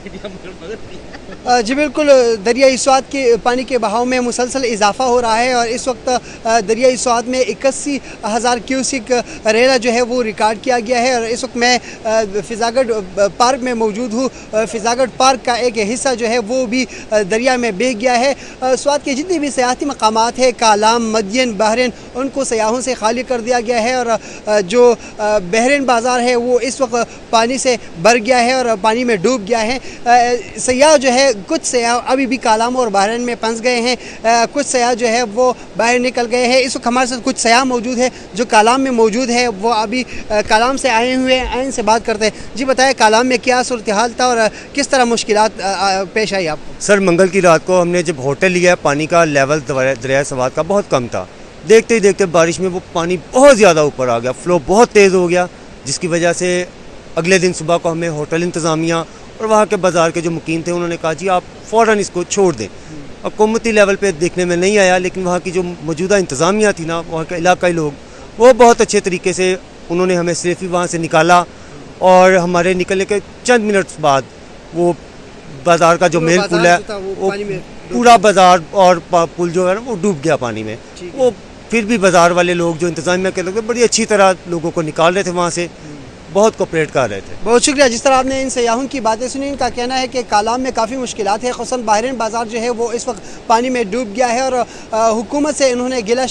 जी बिल्कुल, दरियाई स्वात के पानी के बहाव में मुसलसल इजाफा हो रहा है और इस वक्त दरियाई स्वात में 81,000 क्यूसिक रेला जो है वो रिकॉर्ड किया गया है। और इस वक्त मैं फिजागढ़ पार्क में मौजूद हूँ। फिजागढ़ पार्क का एक हिस्सा जो है वो भी दरिया में बह गया है। स्वात के जितने भी सियाहती मकामात है, कालाम, मदियन, बहरीन, उनको सयाहों से खाली कर दिया गया है। और जो बहरीन बाज़ार है वो इस वक्त पानी से भर गया है और पानी में डूब गया है। सयाह जो है, कुछ सयाह अभी भी कालाम और बहरीन में फंस गए हैं, कुछ सयाह जो है वो बाहर निकल गए हैं। इस वक्त हमारे साथ कुछ सयाह मौजूद है जो कालाम में मौजूद है, वो अभी कालाम से आए हुए हैं, इनसे बात करते हैं। जी बताएं, कालाम में क्या सूरत हाल था और किस तरह मुश्किलात पेश आई आपको? सर, मंगल की रात को हमने जब होटल लिया, पानी का लेवल दरिया स्वात का बहुत कम था। देखते ही देखते बारिश में वो पानी बहुत ज़्यादा ऊपर आ गया, फ्लो बहुत तेज़ हो गया, जिसकी वजह से अगले दिन सुबह को हमें होटल इंतज़ामिया और वहाँ के बाज़ार के जो मुकीम थे उन्होंने कहा जी आप फ़ौरन इसको छोड़ दें। हुकूमती लेवल पे देखने में नहीं आया, लेकिन वहाँ की जो मौजूदा इंतज़ामिया थी ना, वहाँ के इलाकाई लोग, वो बहुत अच्छे तरीके से उन्होंने हमें सेफली वहाँ से निकाला। और हमारे निकलने के चंद मिनट्स बाद वो बाज़ार का जो मेन पुल है वो पूरा बाज़ार और पुल जो है ना वो डूब गया पानी में। वो फिर भी बाज़ार वाले लोग, जो इंतज़ामिया के लोग, बड़ी अच्छी तरह लोगों को निकाल रहे थे, वहाँ से बहुत कोऑपरेट कर रहे थे। बहुत शुक्रिया। जिस तरह आपने इन सयाहों की बातें सुनी, इनका कहना है कि कालाम में काफ़ी मुश्किलात है, ख़ुसूसन बहरीन बाज़ार जो है वो इस वक्त पानी में डूब गया है और हुकूमत से इन्होंने गिला